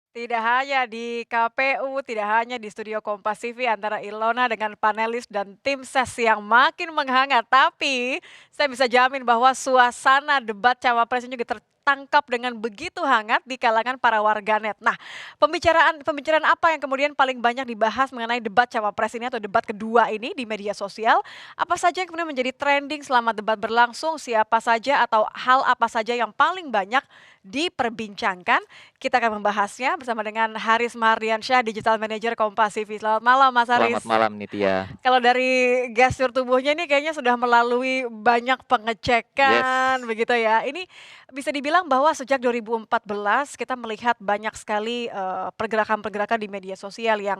Tidak hanya di KPU, tidak hanya di studio Kompas TV antara Ilona dengan panelis dan tim ses yang makin menghangat, tapi saya bisa jamin bahwa suasana debat cawapres ini juga tertangkap dengan begitu hangat di kalangan para warganet. Nah, pembicaraan pembicaraan apa yang kemudian paling banyak dibahas mengenai debat cawapres ini atau debat kedua ini di media sosial? Apa saja yang kemudian menjadi trending selama debat berlangsung? Siapa saja atau hal apa saja yang paling banyak diperbincangkan? Kita akan membahasnya bersama dengan Haris Mahardiansyah, Digital Manager Kompas TV. Selamat malam Mas Selamat Haris. malam Nitya. Kalau dari gestur tubuhnya ini kayaknya sudah melalui banyak pengecekan Yes, begitu ya. Ini bisa dibilang bahwa sejak 2014 kita melihat banyak sekali pergerakan-pergerakan di media sosial yang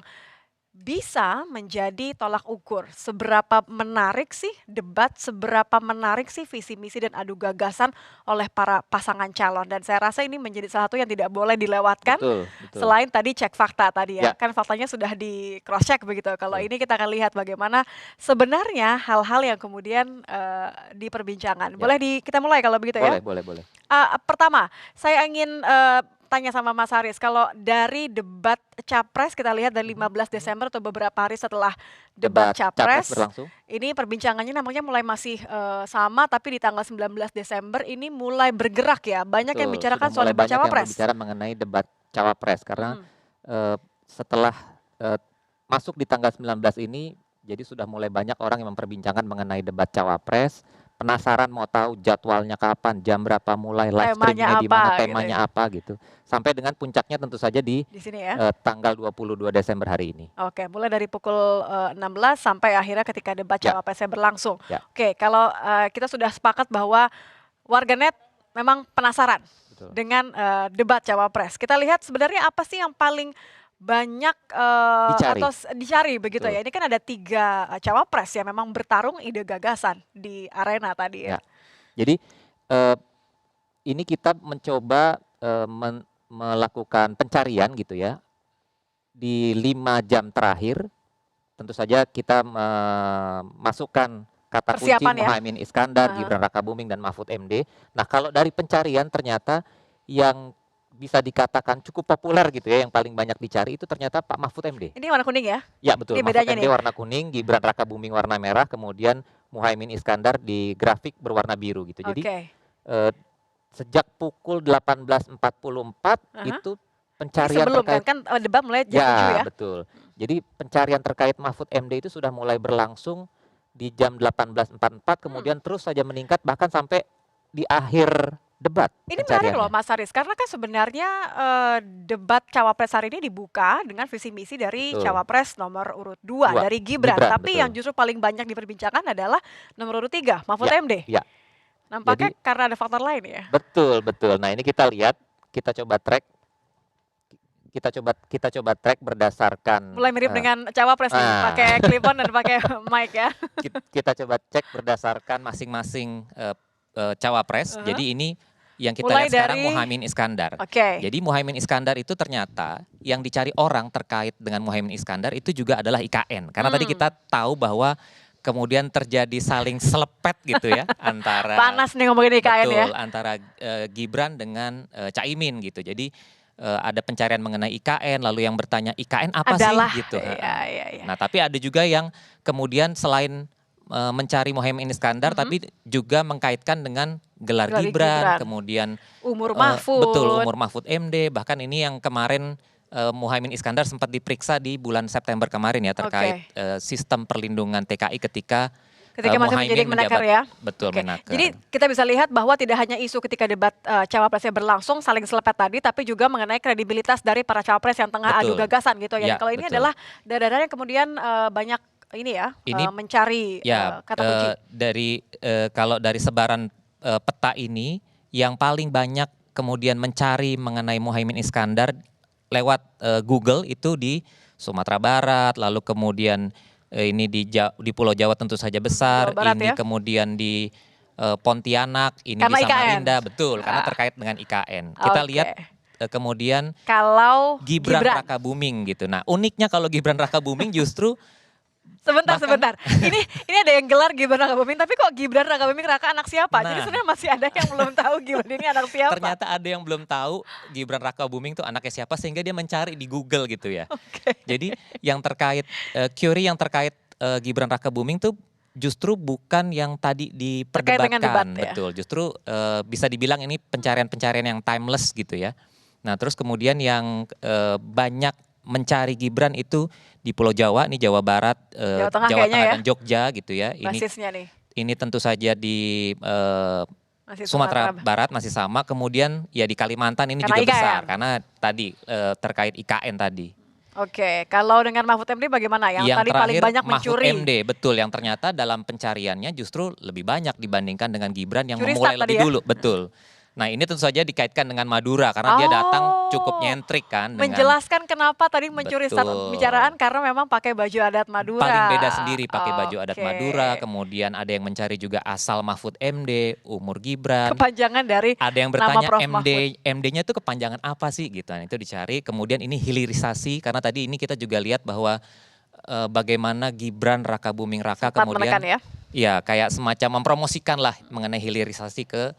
bisa menjadi tolak ukur seberapa menarik sih debat, seberapa menarik sih visi misi dan adu gagasan oleh para pasangan calon, dan saya rasa ini menjadi salah satu yang tidak boleh dilewatkan. betul, betul. Selain tadi cek fakta tadi ya, Ya, kan faktanya sudah di cross check begitu. Kalau betul. ini kita akan lihat bagaimana sebenarnya hal-hal yang kemudian diperbincangkan. Ya, Kita mulai kalau begitu ya. boleh, boleh, boleh. Pertama, saya ingin tanya sama Mas Haris, kalau dari debat capres kita lihat dari Mhm, 15 mhm. Desember atau beberapa hari setelah debat Debat capres capres, berlangsung. ini perbincangannya namanya mulai masih sama, tapi di tanggal 19 Desember ini mulai bergerak ya, banyak yang Betul, sudah bicarakan soal mulai debat banyak yang cawapres. berbicara mengenai debat cawapres karena Mhm. setelah masuk di tanggal 19 ini, jadi sudah mulai banyak orang yang memperbincangkan mengenai debat cawapres. Penasaran mau tahu jadwalnya kapan, jam berapa mulai, live Temanya streamingnya di mana, apa gitu ya, temanya apa gitu. Sampai dengan puncaknya tentu saja di di sini ya. tanggal 22 Desember hari ini. Oke, mulai dari pukul 16 sampai akhirnya ketika debat Ya, cawapresnya berlangsung. ya, Oke, kalau kita sudah sepakat bahwa warganet memang penasaran betul. dengan debat cawapres. Kita lihat sebenarnya apa sih yang paling banyak Dicari, atau dicari begitu betul. ya. Ini kan ada tiga cawapres yang memang bertarung ide gagasan di arena tadi ya. Ya, jadi eh, ini kita mencoba melakukan pencarian gitu ya di 5 jam terakhir. Tentu saja kita memasukkan kata kunci Persiapan ya. Muhaimin Iskandar, Heeh. Gibran Rakabuming, dan Mahfud MD. Nah, kalau dari pencarian ternyata yang bisa dikatakan cukup populer gitu ya, yang paling banyak dicari itu ternyata Pak Mahfud MD. Ini warna kuning ya. Ya betul, Ini Mahfud bedanya MD nih. warna kuning, Gibran Rakabuming warna merah, kemudian Muhaimin Iskandar di grafik berwarna biru gitu. Jadi Oke. eh, sejak pukul 18.44 Aha. itu Ini pencarian sebelum kan terkait. kan debat mulai jam 7 Ya, ya. betul. Jadi pencarian terkait Mahfud MD itu sudah mulai berlangsung di jam 18.44, Hmm. kemudian terus saja meningkat bahkan sampai di akhir debat Ini menarik loh pencariannya. Mas Haris, karena kan sebenarnya debat cawapres hari ini dibuka dengan visi misi dari Betul. cawapres nomor urut 2 Dua, dari Gibran, Gibran, tapi yang betul. justru paling banyak diperbincangkan adalah nomor urut 3 Mahfud Ya, MD. ya. Nampaknya Jadi karena ada faktor lain ya. betul, betul. Nah, ini kita lihat, kita coba track, kita coba track berdasarkan Mulai mirip dengan cawapres nih, ah pakai clip-on dan pakai mic ya. kita coba cek berdasarkan masing-masing cawapres. Heeh. Jadi ini yang kita Mulai lihat sekarang dari Muhaimin Iskandar. oke, Jadi Muhaimin Iskandar itu ternyata yang dicari orang terkait dengan Muhaimin Iskandar itu juga adalah IKN. Karena tadi kita tahu bahwa kemudian terjadi saling selepet gitu ya antara panas nih ngomongin IKN ya. betul antara Gibran dengan Caimin gitu. Jadi ada pencarian mengenai IKN, lalu yang bertanya IKN apa sih Adalah, gitu. iya iya iya. Nah, tapi ada juga yang kemudian selain mencari Muhaimin Iskandar, Mhm. tapi juga mengkaitkan dengan gelar Dari Gibran, Gibran, kemudian umur betul Mahfud. umur Mahfud MD, bahkan ini yang kemarin Muhaimin Iskandar sempat diperiksa di bulan September kemarin ya terkait Oke. sistem perlindungan TKI ketika Ketika masih menjadi Muhaimin Kemenaker menjabat ya? betul Oke. Jadi Menaker. kita bisa lihat bahwa tidak hanya isu ketika debat, cawapresnya berlangsung saling selepet tadi, tapi juga mengenai kredibilitas dari para cawapres yang tengah adu Betul. gagasan gitu ya. Dan Ya, kalau ini betul. adalah daerah-daerah yang kemudian, banyak ini ya, Ini mencari, ya, kata kunci. kalau dari sebaran peta ini, yang paling banyak kemudian mencari mengenai Muhaimin Iskandar lewat Google itu di Sumatera Barat, lalu kemudian ini di Pulau Jawa tentu saja Jawa besar, Barat ya? ini kemudian di Pontianak, ini di Karena IKN? Samarinda, betul, karena Ah, terkait dengan IKN. Kita lihat oke. kemudian Kalau Gibran Gibran? Rakabuming gitu. Nah, uniknya kalau Gibran Rakabuming justru Sebentar, Bahkan sebentar. Ini ada yang gelar Gibran Rakabuming, tapi kok Gibran Rakabuming Raka anak siapa? Jadi nah, sebenarnya masih ada yang belum tahu Gibran ini anak siapa. ternyata ada yang belum tahu Gibran Rakabuming tuh anaknya siapa sehingga dia mencari di Google gitu ya. Oke. Jadi yang terkait query yang terkait Gibran Rakabuming tuh justru bukan yang tadi Terkait dengan debat diperdebatkan, ya. betul. Justru bisa dibilang ini pencarian-pencarian yang timeless gitu ya. Nah, terus kemudian yang banyak mencari Gibran itu di Pulau Jawa, nih Jawa Barat, Jawa Tengah Jawa kayaknya Tengah ya, dan Jogja gitu ya. basisnya nih. Ini tentu saja di Masih Sumatera Sumatera. Barat masih sama, kemudian ya di Kalimantan ini Karena juga IKN. besar karena tadi terkait IKN tadi. Oke, kalau dengan Mahfud MD bagaimana? Yang tadi paling Terakhir banyak Mahfud mencuri. MD, betul, yang ternyata dalam pencariannya justru lebih banyak dibandingkan dengan Gibran yang Curi memulai start lebih tadi ya? dulu, betul. Nah, ini tentu saja dikaitkan dengan Madura karena dia datang cukup Oh, nyentrik kan dengan menjelaskan kenapa tadi mencuri start betul. pembicaraan karena memang pakai baju adat Paling Madura. beda sendiri pakai baju adat Oke. Madura, kemudian ada yang mencari juga asal Mahfud MD, umur Gibran. Kepanjangan dari Ada yang nama bertanya Prof Mahfud. MD-nya itu kepanjangan apa sih gitu. Nah, itu dicari. Kemudian ini hilirisasi karena tadi ini kita juga lihat bahwa bagaimana Gibran Rakabuming Raka Sempat menekan kemudian ya, ya kayak semacam mempromosikan lah mengenai hilirisasi ke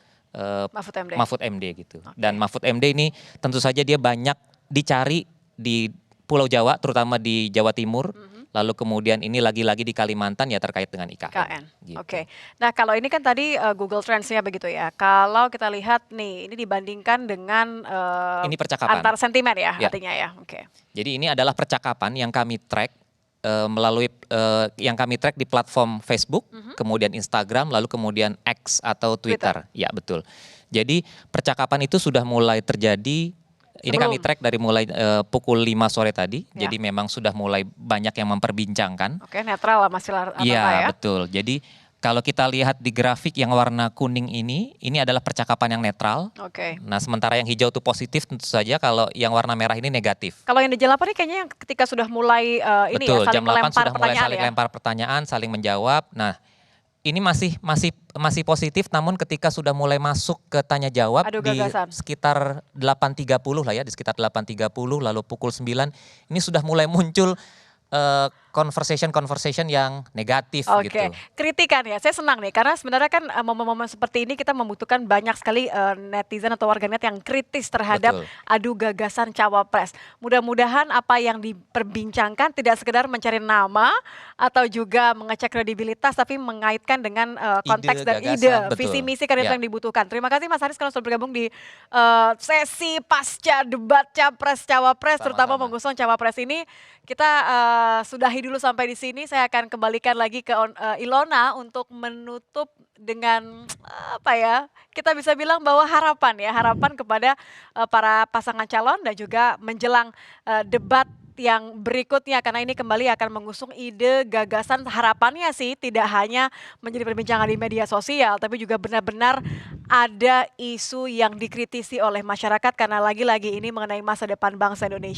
Mahfud MD. Mahfud MD gitu. Oke. Dan Mahfud MD ini tentu saja dia banyak dicari di Pulau Jawa, terutama di Jawa Timur. Lalu kemudian ini lagi-lagi di Kalimantan ya terkait dengan IKN. KN. Gitu. Oke. Nah, kalau ini kan tadi Google Trends-nya begitu ya. Kalau kita lihat nih, ini dibandingkan dengan Ini percakapan. antar sentimen ya, Ya. artinya ya. Oke. Jadi ini adalah percakapan yang kami track melalui yang kami track di platform Facebook, kemudian Instagram, lalu kemudian X atau Twitter. Ya, betul. Jadi percakapan itu sudah mulai terjadi. Ini kami track dari mulai pukul 5 sore tadi. Ya. Jadi memang sudah mulai banyak yang memperbincangkan. Oke, netral lah masih Iya, ya. betul. Jadi kalau kita lihat di grafik yang warna kuning ini adalah percakapan yang netral. Oke. Nah, sementara yang hijau itu positif tentu saja, kalau yang warna merah ini negatif. Kalau yang di Jam 8 ini kayaknya yang ketika sudah mulai ini Betul, ya, saling jam 8 melempar sudah mulai pertanyaan saling ya. lempar pertanyaan, saling menjawab. Nah, ini masih positif, namun ketika sudah mulai masuk ke tanya jawab Adu di gagasan. sekitar 8.30 lah ya, di sekitar 8.30 lalu pukul 9 ini sudah mulai muncul conversation yang negatif Oke, gitu. kritikan ya. Saya senang nih karena sebenarnya kan momen-momen seperti ini kita membutuhkan banyak sekali netizen atau warganet yang kritis terhadap Betul. adu gagasan cawapres. Mudah-mudahan apa yang diperbincangkan tidak sekedar mencari nama atau juga mengecek kredibilitas, tapi mengaitkan dengan konteks dan gagasan, ide, betul. visi misi kan itu Ya. yang dibutuhkan. Terima kasih Mas Haris kalau sudah bergabung di sesi pasca debat capres cawapres, terutama Sama-sama. mengusung cawapres ini. Kita sudahi dulu sampai di sini. Saya akan kembalikan lagi ke Ilona untuk menutup dengan apa ya? Kita bisa bilang bahwa harapan ya, harapan kepada para pasangan calon dan juga menjelang debat yang berikutnya, karena ini kembali akan mengusung ide, gagasan, harapannya sih tidak hanya menjadi perbincangan di media sosial, tapi juga benar-benar ada isu yang dikritisi oleh masyarakat karena lagi-lagi ini mengenai masa depan bangsa Indonesia.